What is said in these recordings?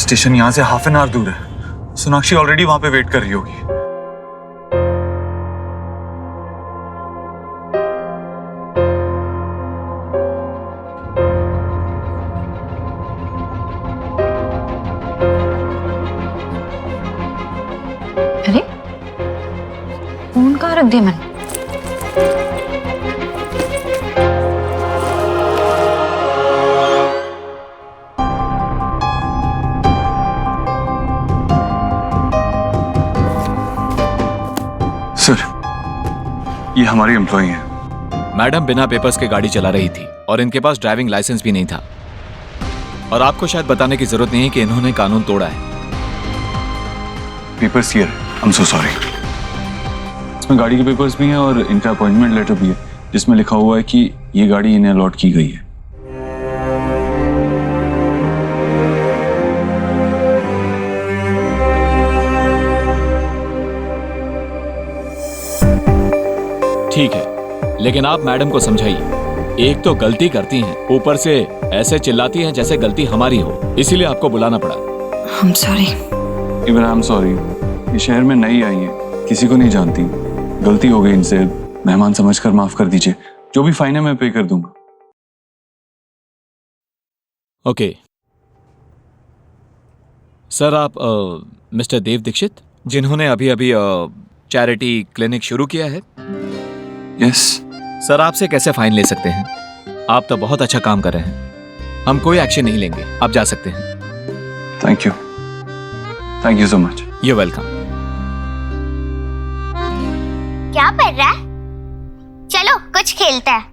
Station यहाँ से half an hour दूर है। सोनाक्षी ऑलरेडी वहां पे वेट कर रही होगी। अरे फोन कहाँ रख दिया मैंने? सर, ये हमारी एम्प्लॉई हैं। मैडम बिना पेपर्स के गाड़ी चला रही थी और इनके पास ड्राइविंग लाइसेंस भी नहीं था। और आपको शायद बताने की जरूरत नहीं है कि इन्होंने कानून तोड़ा है। Papers here, I am so sorry. इसमें गाड़ी के पेपर्स भी हैं और इनका अपॉइंटमेंट लेटर भी है जिसमें लिखा हुआ है कि ये गाड़ी इन्हें अलॉट की गई है। ठीक है, लेकिन आप मैडम को समझाइए। एक तो गलती करती हैं, ऊपर से ऐसे चिल्लाती हैं जैसे गलती हमारी हो, इसीलिए आपको बुलाना पड़ा। I'm sorry। Even I am sorry. ये शहर में नई आई है, किसी को नहीं जानती। गलती हो गई इनसे, मेहमान समझकर माफ कर दीजिए। जो भी फाइन है मैं पे कर दूंगा। ओके सर, आप मिस्टर देव दीक्षित, जिन्होंने अभी अभी चैरिटी क्लिनिक शुरू किया है? यस। सर, आपसे कैसे फाइन ले सकते हैं? आप तो बहुत अच्छा काम कर रहे हैं। हम कोई एक्शन नहीं लेंगे, आप जा सकते हैं। Thank you so much. You welcome. क्या पढ़ रहा है? चलो कुछ खेलते हैं।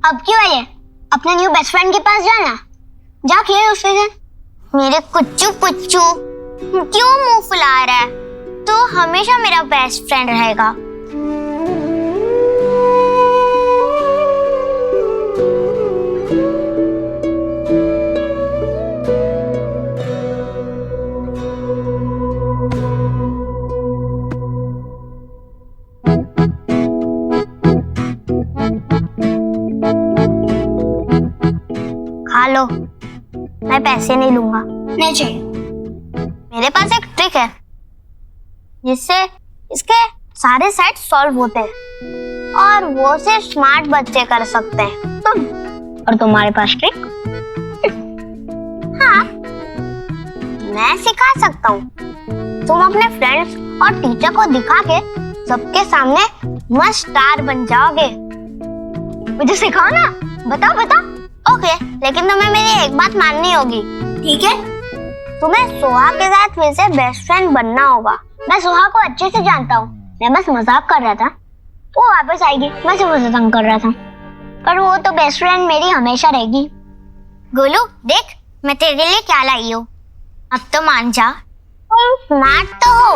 अब क्यों आई है? अपने न्यू बेस्ट फ्रेंड के पास जाना। जा खेल उसके साथ। मेरे कुच्चू पुच्चू क्यों मुंह फुला रहा है? तो हमेशा मेरा बेस्ट फ्रेंड रहेगा। खा लो, मैं पैसे नहीं लूंगा। नहीं चाहिए। मेरे पास एक ट्रिक है जिससे इसके सारे सेट सॉल्व होते हैं और वो सिर्फ स्मार्ट बच्चे कर सकते हैं। तुम और तुम्हारे पास ट्रिक? हाँ, मैं सिखा सकता हूँ। तुम अपने फ्रेंड्स और टीचर को दिखा के सबके सामने मस्त स्टार बन जाओगे। मुझे सिखाओ ना। बताओ बताओ। ओके, लेकिन तुम्हें मेरी एक बात माननी होगी, ठीक है? तुम्हें सोहा के साथ फिर से बेस्ट फ्रेंड बनना होगा। मैं सोहा को अच्छे से जानता हूँ, मैं बस मजाक कर रहा था। वो वापस आएगी, मैं सिर्फ उसे तंग कर रहा था। पर वो तो बेस्ट फ्रेंड मेरी हमेशा रहेगी। गोलू देख, मैं तेरे लिए क्या लाई हूँ। अब तो मान जा, तुम स्मार्ट तो हो।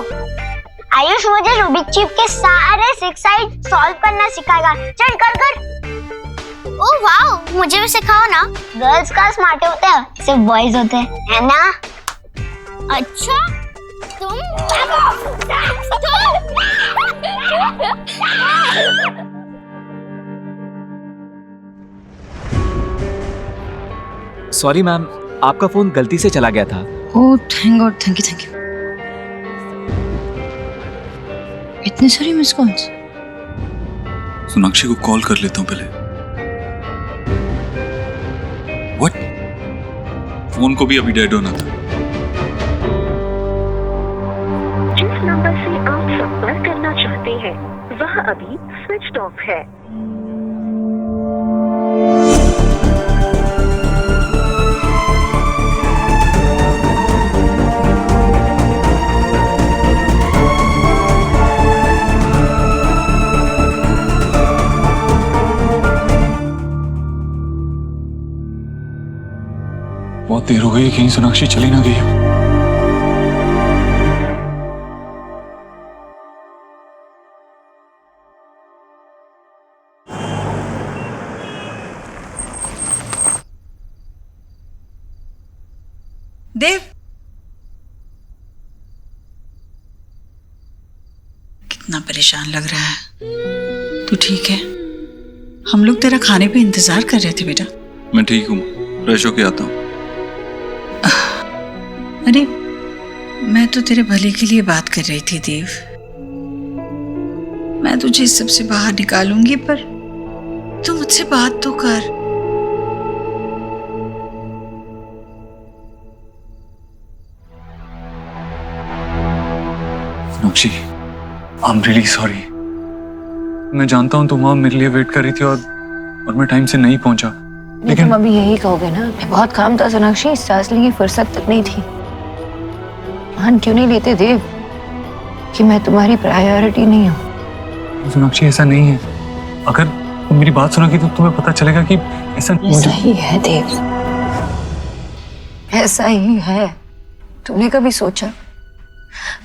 आयुष मुझे रूबिक क्यूब के सारे 6 साइड सॉल्व करना सिखाएगा। चल कर कर। ओह वाओ, मुझे भी सिखाओ ना। गर्ल्स का स्मार्ट होते हैं, सिर्फ बॉयज होते हैं, है ना? अच्छा, तुम सॉरी मैम, आपका फोन गलती से चला गया था। Oh thank God, thank you. इतने सारे मिस कॉल्स। सोनाक्षी को कॉल कर लेता हूँ पहले। व्हाट? फोन को भी अभी डेड होना था। जिस नंबर से आप संपर्क करना चाहते हैं वह अभी स्विच ऑफ है। बहुत देर हो गई, कहीं सोनाक्षी चली ना गई हो। देव, कितना परेशान लग रहा है। तू ठीक है? हम लोग तेरा खाने पे इंतजार कर रहे थे बेटा। मैं ठीक हूँ, फ्रेश होके आता हूँ। अरे मैं तो तेरे भले के लिए बात कर रही थी देव। मैं तुझे इस सबसे बाहर निकालूंगी, पर तू मुझसे बात तो कर। Sonakshi, I am really sorry. मैं जानता हूँ तुम वहां मेरे लिए वेट कर रही थी और मैं टाइम से नहीं पहुंचा, लेकिन तुम अभी यही कहोगे ना, बहुत काम था सोनाक्षी, सांस लेने की फुर्सत तक नहीं थी। मान क्यों नहीं लेते देव कि मैं तुम्हारी प्रायोरिटी नहीं हूँ? सोनाक्षी ऐसा नहीं है। अगर तुम मेरी बात सुनोगी तो तुम्हें पता चलेगा कि ऐसा ही है देव, ऐसा ही है। तुमने कभी सोचा,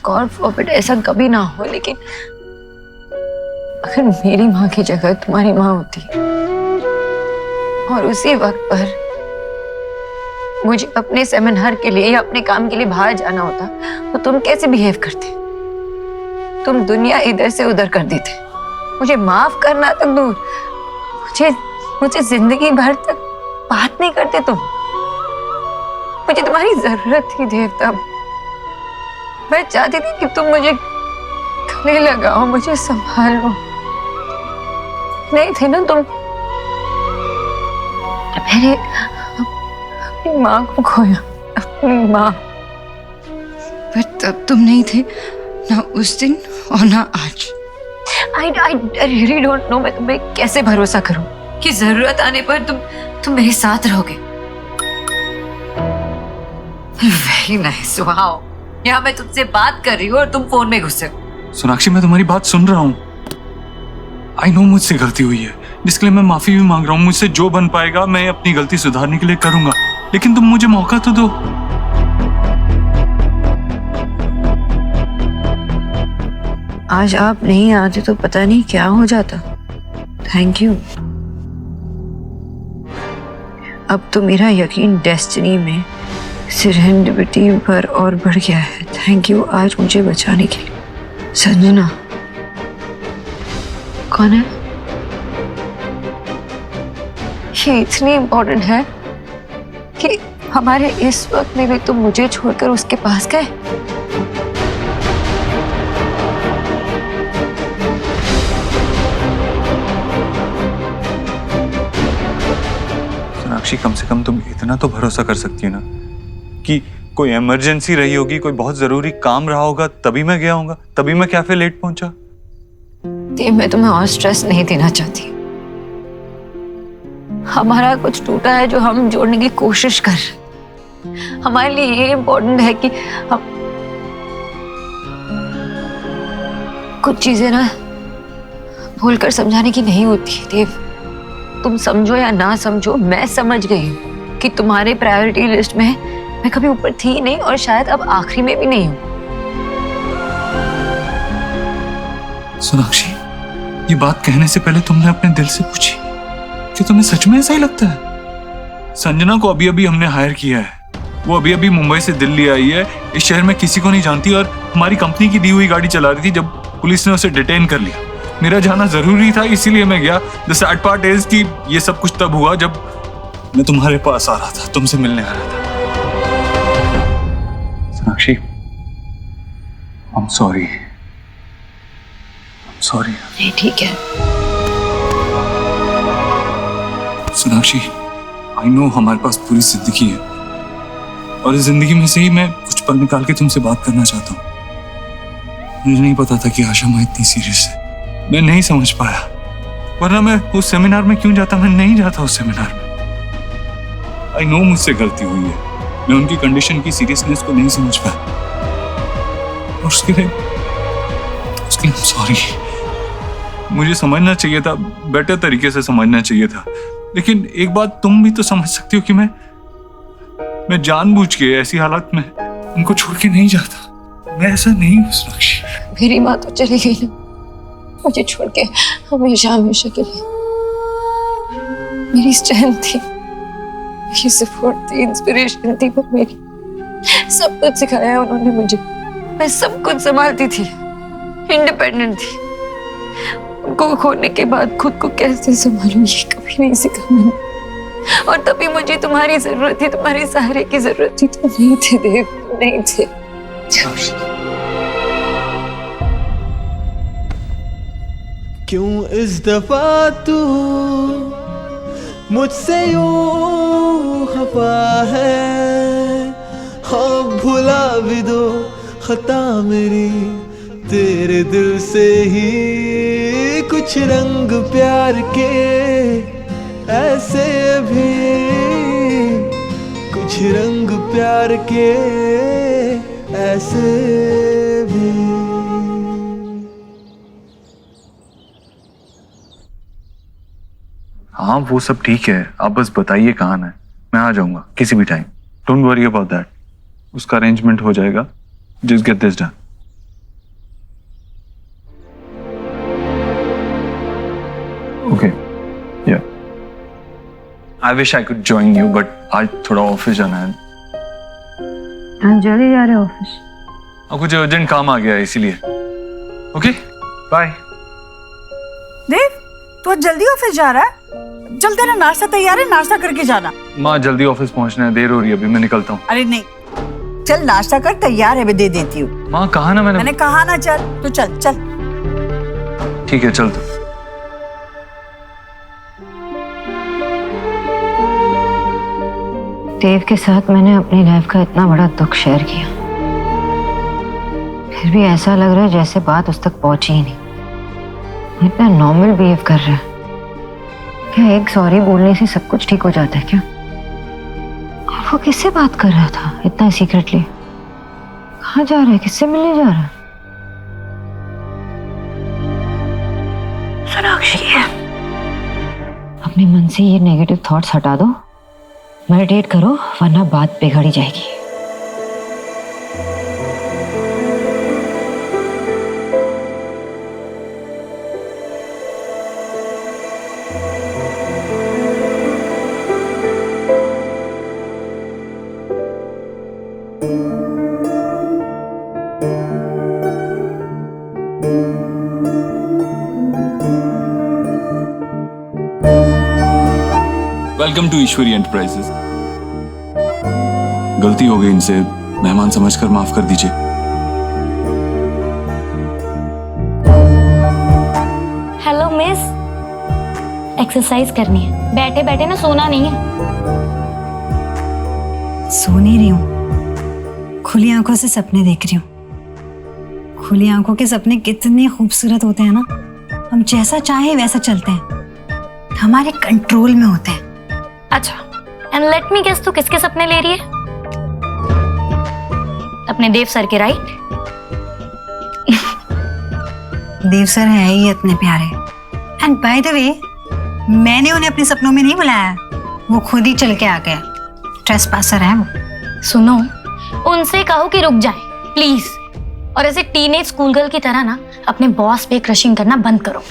गॉड फॉरबिड ऐसा कभी ना हो, लेकिन अगर मेरी माँ की जगह तुम्हारी माँ होती और उसी वक्त पर मुझे अपने सेमिनार के लिए या अपने काम के लिए बाहर जाना होता, तो तुम कैसे बिहेव करते? तुम दुनिया इधर से उधर कर देते, मुझे माफ करना तक दूर, मुझे जिंदगी भर तक बात नहीं करते तुम। मुझे तुम्हारी जरूरत थी देव तब। मैं चाहती थी कि तुम मुझे गले लगाओ, मुझे संभालो। नहीं थे ना तुम। मैंने अपनी माँ को खोया, अपनी माँ। पर तब तुम नहीं थे, ना उस दिन और ना आज। I really don't know, मैं तुम्हें कैसे भरोसा करूं कि जरूरत आने पर तुम मेरे साथ रहोगे। Very nice, wow। यहाँ मैं तुमसे बात कर रही हूँ और तुम फोन में घुसे हो। सोनाक्षी, मैं तुम्हारी बात सुन रहा हूँ। आई नो मुझसे गलती हुई है, जिसके लिए मैं माफी भी मांग रहा हूँ। मुझसे जो बन पाएगा मैं अपनी गलती सुधारने के लिए करूंगा, लेकिन तुम मुझे मौका तो दो। आज आप नहीं आते तो पता नहीं क्या हो जाता। Thank you. अब तो मेरा यकीन डेस्टिनी में, सेरेंडिपिटी पर और बढ़ गया है। थैंक यू आज मुझे बचाने के लिए। संजना कौन है? ये इतनी इम्पोर्टेंट है कि हमारे इस वक्त में भी तुम मुझे छोड़कर उसके पास गए। सोनाक्षी, कम से कम तुम इतना तो भरोसा कर सकती हो ना कि कोई इमरजेंसी रही होगी, कोई बहुत जरूरी काम रहा होगा, तभी मैं गया होगा, तभी मैं कैफे लेट पहुंचा। मैं तुम्हें और स्ट्रेस नहीं देना चाहती। हमारा कुछ टूटा है जो हम जोड़ने की कोशिश कर रहे। हमारे लिए ये इम्पोर्टेंट है कि हम कुछ चीजें ना भूलकर समझाने की नहीं होती। देव, तुम समझो या ना समझो, मैं समझ गई हूँ कि तुम्हारे प्रायोरिटी लिस्ट में मैं कभी ऊपर थी नहीं और शायद अब आखिरी में भी नहीं हूँ। सोनाक्षी, ये बात कहने से पहले तुमने अपने दिल से पूछी कि तुम्हें सच में ऐसा ही लगता है? संजना को अभी अभी हमने हायर किया है, वो अभी अभी मुंबई से दिल्ली आई है, इस शहर में किसी को नहीं जानती और हमारी कंपनी की दी हुई गाड़ी चला रही थी जब पुलिस ने उसे डिटेन कर लिया। मेरा जाना जरूरी था, इसीलिए मैं गया। द सैड पार्ट इज कि ये सब कुछ तब हुआ जब मैं तुम्हारे पास आ रहा था, तुमसे मिलने आ रहा था। Sonakshi, I am sorry. Sorry. नहीं, ठीक है। सोनाक्षी, आई नो हमारे पास पूरी जिंदगी है और इस जिंदगी में से ही मैं कुछ पल निकाल के तुमसे बात करना चाहता हूँ। मुझे नहीं पता था कि आशा माँ इतनी सीरियस है, मैं नहीं समझ पाया, वरना मैं उस सेमिनार में क्यों जाता? मैं नहीं जाता उस सेमिनार में। आई नो मुझसे गलती हुई है, मैं उनकी कंडीशन की सीरियसनेस को नहीं समझ पाया और उसके लिए सॉरी। मुझे समझना चाहिए था, बेटर तरीके से समझना चाहिए था, लेकिन एक बात तुम भी तो समझ सकती हो कि मैं जानबूझ के ऐसी हालत में उनको छोड़ के नहीं जाता। मैं ऐसा नहीं हूँ सोनाक्षी। मेरी माँ तो चली गई ना, मुझे छोड़ के हमेशा हमेशा के लिए। मेरी स्ट्रेंथ थी, मेरी सपोर्ट थी, इंस्पिरेशन थी, पर मेरी सब कुछ सिखाया उन्होंने मुझे। मैं सब कुछ संभालती थी, इंडिपेंडेंट थी। उनको खोने के बाद खुद को कैसे संभालूं ये कभी नहीं सीखा मैंने। और तभी मुझे तुम्हारी जरूरत थी, तुम्हारे सहारे की जरूरत थी। तुम नहीं थे देव, तुम नहीं थे। क्यों इस दफा तू मुझसे यूं खफा है। हाँ भुला भी दो खता मेरी, तेरे दिल से ही कुछ रंग प्यार के ऐसे भी, कुछ रंग प्यार के ऐसे भी। हाँ वो सब ठीक है, आप बस बताइए कहाँ है, मैं आ जाऊंगा किसी भी time. Don't worry about that, उसका अरेंजमेंट हो जाएगा। Just get this done. Okay yeah I wish I could join you, but आज थोड़ा ऑफिस जाना है। जल्दी जा रहे ऑफिस? और कुछ अर्जेंट काम आ गया है इसीलिए। Okay bye. देव, तू आज जल्दी ऑफिस जा रहा है? चल तेरा नाश्ता तैयार है, नाश्ता करके जाना। माँ जल्दी ऑफिस पहुंचना है, देर हो रही है, अभी मैं निकलता हूँ। अरे नहीं, चल नाश्ता कर, तैयार है, मैं दे देती हूँ। माँ कहा ना मैंने कहा ना चल, तो चल चल। ठीक है चल। तो देव के साथ मैंने अपनी लाइफ का इतना बड़ा दुख शेयर किया, फिर भी ऐसा लग रहा है जैसे बात उस तक पहुंची ही नहीं। इतना नॉर्मल बिहेव कर रहा है। क्या एक सॉरी बोलने से सब कुछ ठीक हो जाता है क्या? और वो किससे बात कर रहा था इतना सीक्रेटली? कहाँ जा रहा है, किससे मिलने जा रहा है? सोनाक्षी, अपने मन से ये नेगेटिव थॉट्स हटा दो, मेडिटेट करो, वरना बात बिगड़ जाएगी। Welcome to Ishwari Enterprises. गलती हो गई इनसे, मेहमान समझकर माफ कर दीजिए। हेलो मिस, एक्सरसाइज करनी है, बैठे बैठे ना सोना नहीं है। सो नहीं रही हूँ, खुली आंखों से सपने देख रही हूँ। खुली आंखों के सपने कितने खूबसूरत होते हैं ना। हम जैसा चाहे वैसा चलते हैं, हमारे कंट्रोल में होते हैं। अच्छा, एंड लेट मी गेस, तू किसके सपने ले रही है? अपने देव सर के, राइट? देव सर है ही इतने प्यारे। एंड बाय द वे, मैंने उन्हें अपने सपनों में नहीं बुलाया, वो खुद ही चल के आ गया। ट्रेसपासर है वो। सुनो, उनसे कहो कि रुक जाए प्लीज, और ऐसे टीनेज स्कूल गर्ल की तरह ना अपने बॉस पे क्रशिंग करना बंद करो,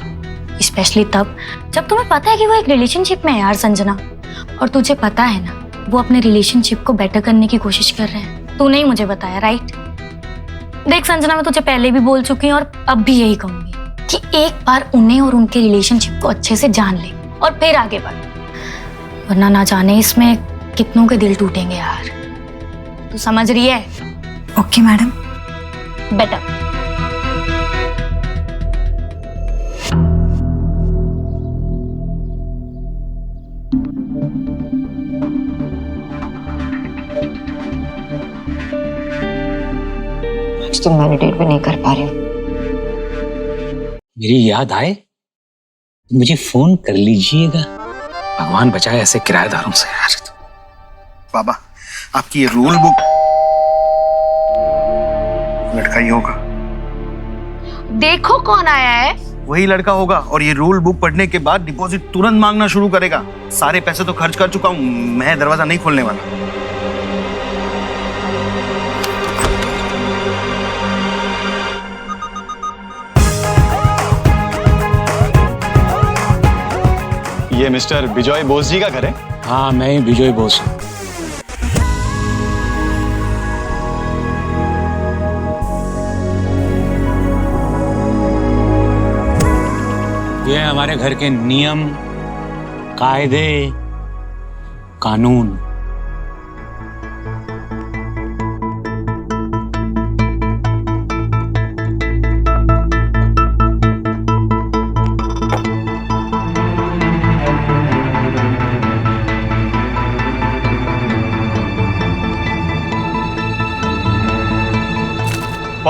स्पेशली तब जब तुम्हें पता है कि वो एक रिलेशनशिप में है यार संजना। और तुझे पता है ना, वो अपने रिलेशनशिप को बेटर करने की कोशिश कर रहे हैं। तूने ही मुझे बताया, राइट? देख संजना, मैं तुझे पहले भी बोल चुकी हूँ और अब भी यही कहूंगी कि एक बार उन्हें और उनके रिलेशनशिप को अच्छे से जान ले और फिर आगे बढ़, वरना ना जाने इसमें कितनों के दिल टूटेंगे यार। तू समझ रही है? Okay madam. बेटर। तो मेडिटेट भी नहीं कर पा रही हूँ। मेरी याद आए तो मुझे फोन कर लीजिएगा। भगवान बचाए ऐसे किराएदारों से यार। बाबा, आपकी ये रूल बुक, लड़का ही होगा। देखो कौन आया है। वही लड़का होगा, और ये रूल बुक पढ़ने के बाद डिपॉजिट तुरंत मांगना शुरू करेगा। सारे पैसे तो खर्च कर चुका हूँ, मैं दरवाजा नहीं खोलने वाला। ये मिस्टर विजय बोस जी का घर है? हाँ, मैं ही विजय बोस हूँ। ये हमारे घर के नियम, कायदे, कानून।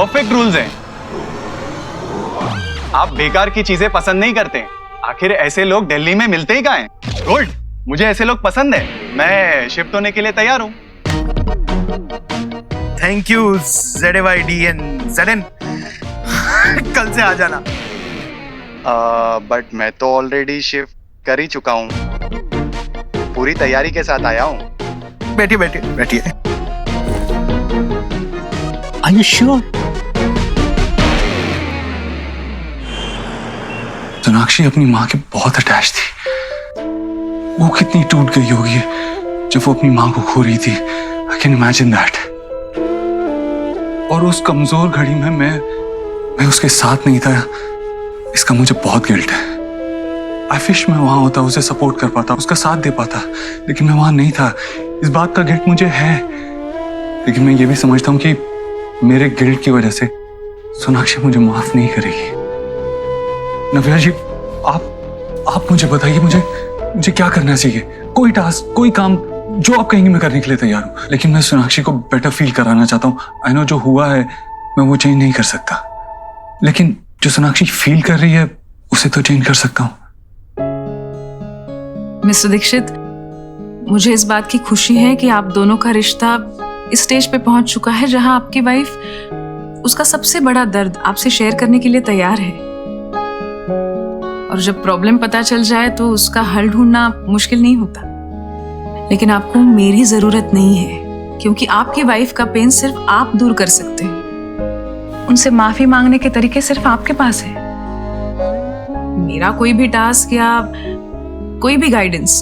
परफेक्ट रूल्स हैं। आप बेकार की चीजें पसंद नहीं करते। आखिर ऐसे लोग दिल्ली में मिलते ही कहाँ हैं? गुड, मुझे ऐसे लोग पसंद है। मैं शिफ्ट होने के लिए तैयार हूँ। Thank you ZAYDN ZN। कल से आ जाना। बट मैं तो ऑलरेडी शिफ्ट कर ही चुका हूँ। पूरी तैयारी के साथ आया हूँ। बैठिए बैठिए बैठिए। Are you sure? सोनाक्षी अपनी माँ के बहुत अटैच थी। वो कितनी टूट गई होगी जब वो अपनी माँ को खो रही थी। I can imagine that. और उस कमजोर घड़ी में मैं उसके साथ नहीं था, इसका मुझे बहुत गिल्ट है। आई विश मैं वहां होता, उसे सपोर्ट कर पाता, उसका साथ दे पाता, लेकिन मैं वहां नहीं था। इस बात का गिल्ट मुझे है, लेकिन मैं ये भी समझता हूँ कि मेरे गिल्ट की वजह से सोनाक्षी मुझे माफ नहीं करेगी। नव्या जी, आप मुझे बताइए, मुझे क्या करना चाहिए? कोई टास्क, कोई काम जो आप कहेंगे मैं करने के लिए तैयार हूँ, लेकिन मैं सोनाक्षी को बेटर फील कराना चाहता हूँ। आई नो जो हुआ है मैं वो चेंज नहीं कर सकता, लेकिन जो सोनाक्षी फील कर रही है उसे तो चेंज कर सकता हूँ। मिस्टर दीक्षित, मुझे इस बात की खुशी है कि आप दोनों का रिश्ता इस स्टेज पे पहुंच चुका है जहां आपकी वाइफ उसका सबसे बड़ा दर्द आपसे शेयर करने के लिए तैयार है। और जब प्रॉब्लम पता चल जाए तो उसका हल ढूंढना मुश्किल नहीं होता। लेकिन आपको मेरी जरूरत नहीं है, क्योंकि आपकी वाइफ का पेन सिर्फ आप दूर कर सकते हैं। उनसे माफी मांगने के तरीके सिर्फ आपके पास है। मेरा कोई भी टास्क या कोई भी गाइडेंस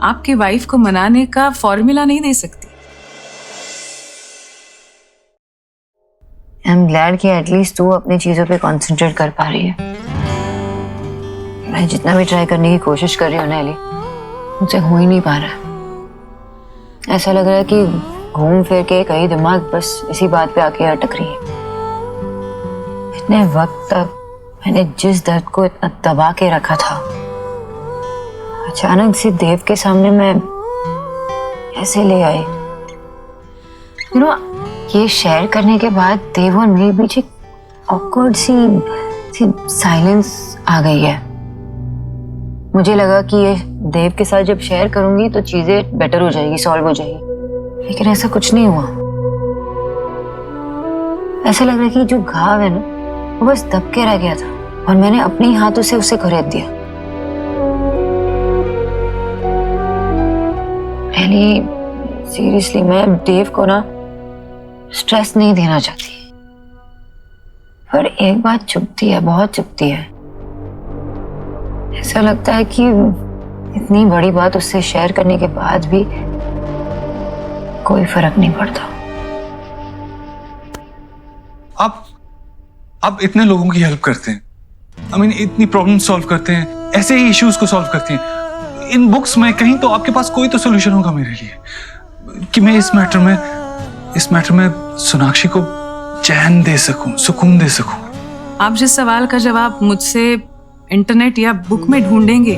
आपकी वाइफ को मनाने का फॉर्मूला नहीं दे सकती। आई एम ग्लैड कि एटलीस्ट तू अपनी चीजों पे कंसंट्रेट कर पा रही है। मैं जितना भी ट्राई करने की कोशिश कर रही हूँ ना एली, मुझसे हो ही नहीं पा रहा। ऐसा लग रहा है कि घूम फिर के कहीं दिमाग बस इसी बात पे आके अटक रही है। इतने वक्त तक मैंने जिस दर्द को इतना दबा के रखा था, अचानक से देव के सामने मैं ऐसे ले आई। यू नो, ये शेयर करने के बाद देव और मेरे बीच एक ऑकवर्ड सी साइलेंस आ गई है। मुझे लगा कि ये देव के साथ जब शेयर करूंगी तो चीजें बेटर हो जाएगी, सॉल्व हो जाएगी, लेकिन ऐसा कुछ नहीं हुआ। ऐसा लग रहा है कि जो घाव है ना वो बस दब के रह गया था और मैंने अपने ही हाथों से उसे खरीद दिया। एली, सीरियसली मैं देव को ना स्ट्रेस नहीं देना चाहती, पर एक बात चुभती है, बहुत चुभती है। ऐसा लगता है कि इतनी बड़ी बात उससे शेयर करने के बाद भी कोई फर्क नहीं पड़ता। आप इतने लोगों की हेल्प करते हैं, आई मीन इतनी प्रॉब्लम सॉल्व करते हैं, ऐसे ही इश्यूज को सॉल्व करते हैं। इन बुक्स में कहीं तो आपके पास कोई तो सोल्यूशन होगा मेरे लिए, कि मैं इस मैटर में सोनाक्षी को चैन दे सकूं, सुकून दे सकूं। आप जिस सवाल का जवाब मुझसे इंटरनेट या बुक में ढूंढेंगे,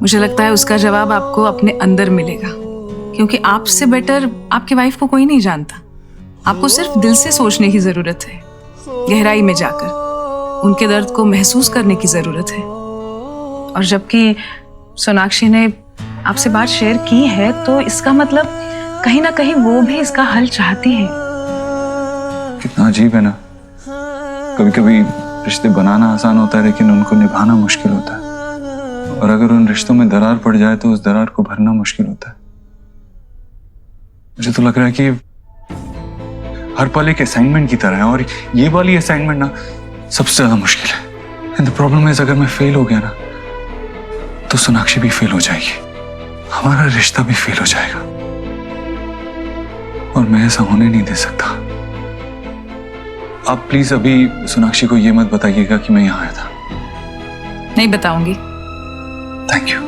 मुझे लगता है उसका जवाब आपको अपने अंदर मिलेगा, क्योंकि आपसे बेटर आपकी वाइफ को कोई नहीं जानता। आपको सिर्फ दिल से सोचने की जरूरत है, गहराई में जाकर उनके दर्द को महसूस करने की जरूरत है। और जबकि सोनाक्षी ने आपसे बात शेयर की है, तो इसका मतलब कहीं ना कहीं वो भी इसका हल चाहती है। कितना अजीब है ना, कभी कभी रिश्ते बनाना आसान होता है लेकिन उनको निभाना मुश्किल होता है, और अगर उन रिश्तों में दरार पड़ जाए तो उस दरार को भरना मुश्किल होता है। मुझे तो लग रहा है कि हर पल एक असाइनमेंट की तरह है, और ये वाली असाइनमेंट ना सबसे ज्यादा मुश्किल है। एंड द प्रॉब्लम इज, अगर मैं फेल हो गया ना तो सोनाक्षी भी फेल हो जाएगी, हमारा रिश्ता भी फेल हो जाएगा, और मैं ऐसा होने नहीं दे सकता। आप प्लीज अभी सोनाक्षी को ये मत बताइएगा कि मैं यहाँ आया था। नहीं बताऊंगी। Thank you.